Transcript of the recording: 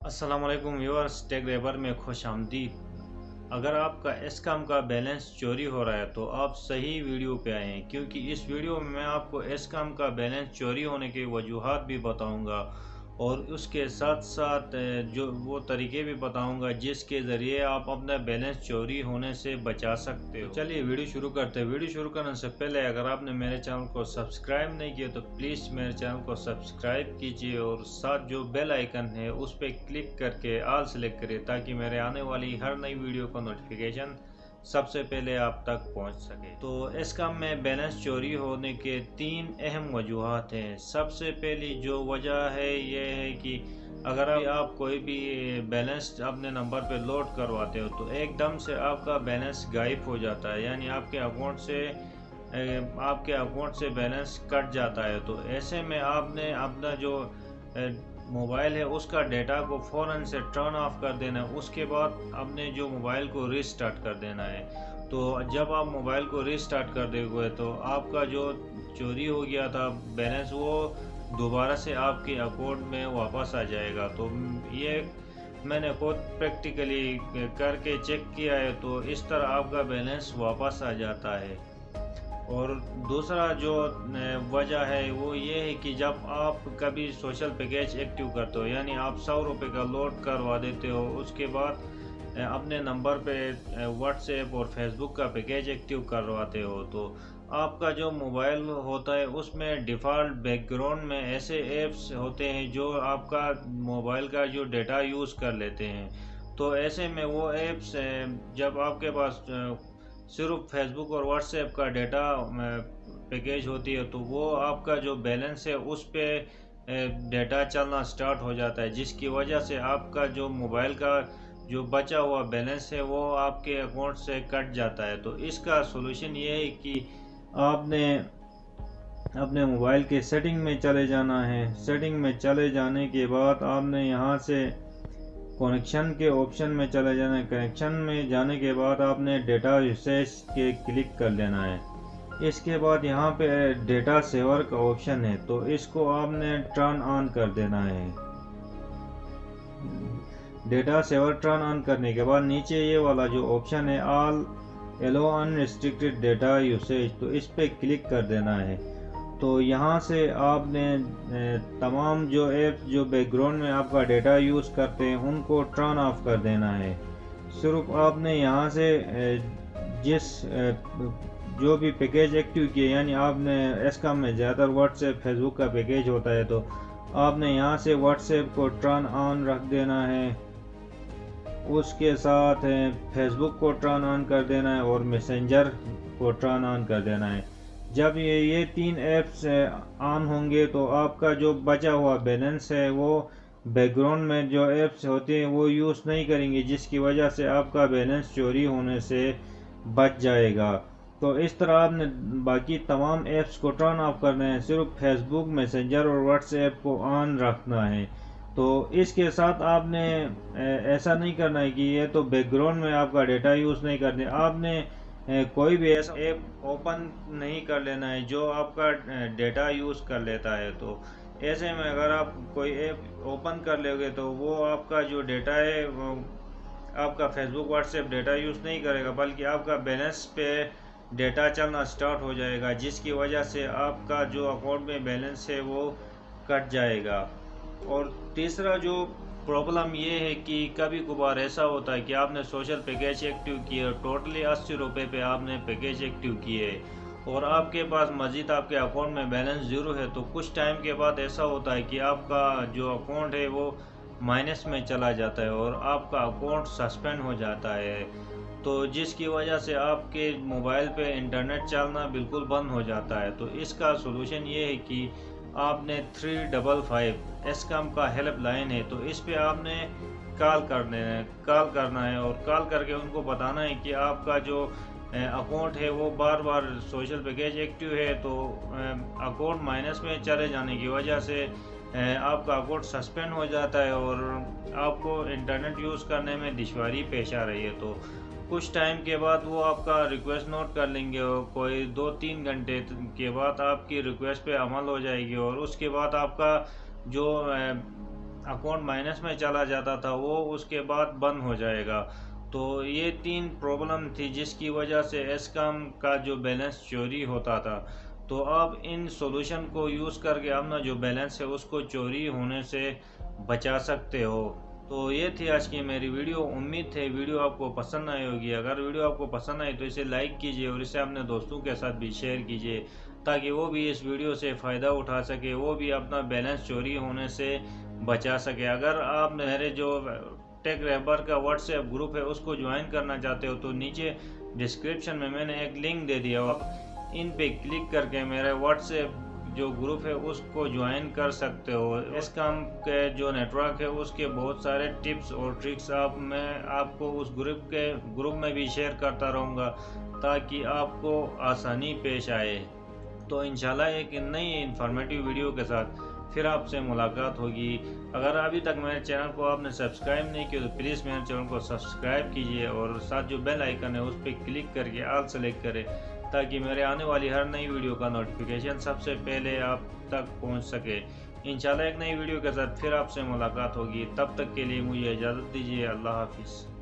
अस्सलामुअलैकुम viewers, take rebar में खुश आमदीद। अगर आपका एस्कॉम का बैलेंस चोरी हो रहा है तो आप सही वीडियो पे आए हैं, क्योंकि इस वीडियो में मैं आपको एस्कॉम का बैलेंस चोरी होने के वजूहात भी बताऊंगा और उसके साथ साथ जो वो तरीके भी बताऊंगा जिसके ज़रिए आप अपना बैलेंस चोरी होने से बचा सकते हो। तो चलिए वीडियो शुरू करते हैं। वीडियो शुरू करने से पहले अगर आपने मेरे चैनल को सब्सक्राइब नहीं किया तो प्लीज़ मेरे चैनल को सब्सक्राइब कीजिए और साथ जो बेल आइकन है उस पर क्लिक करके ऑल सेलेक्ट करिए ताकि मेरे आने वाली हर नई वीडियो का नोटिफिकेशन सबसे पहले आप तक पहुंच सके। तो एस्कॉम में बैलेंस चोरी होने के तीन अहम वजूहात हैं। सबसे पहली जो वजह है ये है कि अगर आप कोई भी बैलेंस अपने नंबर पे लोड करवाते हो तो एकदम से आपका बैलेंस गायब हो जाता है, यानी आपके अकाउंट से बैलेंस कट जाता है। तो ऐसे में आपने अपना जो मोबाइल है उसका डेटा को फ़ौरन से टर्न ऑफ कर देना है। उसके बाद अपने जो मोबाइल को रीस्टार्ट कर देना है। तो जब आप मोबाइल को रीस्टार्ट कर दोगे तो आपका जो चोरी हो गया था बैलेंस वो दोबारा से आपके अकाउंट में वापस आ जाएगा। तो ये मैंने खुद प्रैक्टिकली करके चेक किया है, तो इस तरह आपका बैलेंस वापस आ जाता है। और दूसरा जो वजह है वो ये है कि जब आप कभी सोशल पैकेज एक्टिव करते हो, यानी आप 100 रुपये का लोड करवा देते हो, उसके बाद अपने नंबर पे व्हाट्सएप और फेसबुक का पैकेज एक्टिव करवाते हो, तो आपका जो मोबाइल होता है उसमें डिफ़ॉल्ट बैकग्राउंड में ऐसे ऐप्स होते हैं जो आपका मोबाइल का जो डेटा यूज़ कर लेते हैं। तो ऐसे में वो ऐप्स जब आपके पास सिर्फ फेसबुक और व्हाट्सएप का डेटा पैकेज होती है तो वो आपका जो बैलेंस है उस पर डेटा चलना स्टार्ट हो जाता है, जिसकी वजह से आपका जो मोबाइल का जो बचा हुआ बैलेंस है वो आपके अकाउंट से कट जाता है। तो इसका सलूशन ये है कि आपने अपने मोबाइल के सेटिंग में चले जाना है। सेटिंग में चले जाने के बाद आपने यहाँ से कनेक्शन के ऑप्शन में चले जाना है। कनेक्शन में जाने के बाद आपने डेटा यूसेज के क्लिक कर लेना है। इसके बाद यहाँ पे डेटा सेवर का ऑप्शन है, तो इसको आपने टर्न ऑन कर देना है। डेटा सेवर टर्न ऑन करने के बाद नीचे ये वाला जो ऑप्शन है all allow unrestricted data usage, तो इस पर क्लिक कर देना है। तो यहाँ से आपने तमाम जो ऐप्स जो बैकग्राउंड में आपका डेटा यूज़ करते हैं उनको टर्न ऑफ कर देना है। सिर्फ आपने यहाँ से जिस जो भी पैकेज एक्टिव किए, यानी आपने एस्कॉम में ज़्यादातर व्हाट्सएप फेसबुक का पैकेज होता है, तो आपने यहाँ से व्हाट्सएप को टर्न ऑन रख देना है। उसके साथ फेसबुक को टर्न ऑन कर देना है और मैसेंजर को टर्न ऑन कर देना है। जब ये तीन ऐप्स ऑन होंगे तो आपका जो बचा हुआ बैलेंस है वो बैकग्राउंड में जो ऐप्स होते हैं वो यूज़ नहीं करेंगे, जिसकी वजह से आपका बैलेंस चोरी होने से बच जाएगा। तो इस तरह आपने बाकी तमाम ऐप्स को टर्न ऑफ करना है, सिर्फ फेसबुक, मैसेंजर और व्हाट्सएप को ऑन रखना है। तो इसके साथ आपने ऐसा नहीं करना है कि ये तो बैकग्राउंड में आपका डेटा यूज़ नहीं करने, आपने कोई भी ऐसा ऐप ओपन नहीं कर लेना है जो आपका डेटा यूज़ कर लेता है। तो ऐसे में अगर आप कोई ऐप ओपन कर लोगे तो वो आपका जो डेटा है वो आपका फेसबुक, व्हाट्सएप डेटा यूज़ नहीं करेगा, बल्कि आपका बैलेंस पे डेटा चलना स्टार्ट हो जाएगा, जिसकी वजह से आपका जो अकाउंट में बैलेंस है वो कट जाएगा। और तीसरा जो प्रॉब्लम ये है कि कभी कभार ऐसा होता है कि आपने सोशल पैकेज एक्टिव किए, टोटली 80 रुपये पे आपने पैकेज एक्टिव किए और आपके पास मज़ीद आपके अकाउंट में बैलेंस ज़ीरो है, तो कुछ टाइम के बाद ऐसा होता है कि आपका जो अकाउंट है वो माइनस में चला जाता है और आपका अकाउंट सस्पेंड हो जाता है। तो जिसकी वजह से आपके मोबाइल पे इंटरनेट चलना बिल्कुल बंद हो जाता है। तो इसका सलूशन ये है कि आपने 355 एस्कॉम का हेल्प लाइन है, तो इस पे आपने कॉल करना है और कॉल करके उनको बताना है कि आपका जो अकाउंट है वो बार बार सोशल पैकेज एक्टिव है, तो अकाउंट माइनस में चले जाने की वजह से आपका अकाउंट सस्पेंड हो जाता है और आपको इंटरनेट यूज़ करने में दुश्वारी पेश आ रही है। तो कुछ टाइम के बाद वो आपका रिक्वेस्ट नोट कर लेंगे और कोई 2-3 घंटे के बाद आपकी रिक्वेस्ट पे अमल हो जाएगी और उसके बाद आपका जो अकाउंट माइनस में चला जाता था वो उसके बाद बंद हो जाएगा। तो ये 3 प्रॉब्लम थी जिसकी वजह से एस्कॉम का जो बैलेंस चोरी होता था। तो आप इन सॉल्यूशन को यूज़ करके अपना जो बैलेंस है उसको चोरी होने से बचा सकते हो। तो ये थी आज की मेरी वीडियो। उम्मीद है वीडियो आपको पसंद आई होगी। अगर वीडियो आपको पसंद आई तो इसे लाइक कीजिए और इसे अपने दोस्तों के साथ भी शेयर कीजिए ताकि वो भी इस वीडियो से फ़ायदा उठा सके, वो भी अपना बैलेंस चोरी होने से बचा सके। अगर आप मेरे जो टेक रहबर का व्हाट्सएप ग्रुप है उसको ज्वाइन करना चाहते हो तो नीचे डिस्क्रिप्शन में मैंने एक लिंक दे दिया, आप इन पे क्लिक करके मेरा व्हाट्सएप जो ग्रुप है उसको ज्वाइन कर सकते हो। एस्कॉम के जो नेटवर्क है उसके बहुत सारे टिप्स और ट्रिक्स मैं आपको उस ग्रुप में भी शेयर करता रहूँगा ताकि आपको आसानी पेश आए। तो इंशाल्लाह एक नई इन्फॉर्मेटिव वीडियो के साथ फिर आपसे मुलाकात होगी। अगर अभी तक मेरे चैनल को आपने सब्सक्राइब नहीं किया तो प्लीज़ मेरे चैनल को सब्सक्राइब कीजिए और साथ जो बेल आइकन है उस पर क्लिक करके ऑल सेलेक्ट करें ताकि मेरे आने वाली हर नई वीडियो का नोटिफिकेशन सबसे पहले आप तक पहुंच सके। इंशाल्लाह एक नई वीडियो के साथ फिर आपसे मुलाकात होगी। तब तक के लिए मुझे इजाज़त दीजिए। अल्लाह हाफिज़।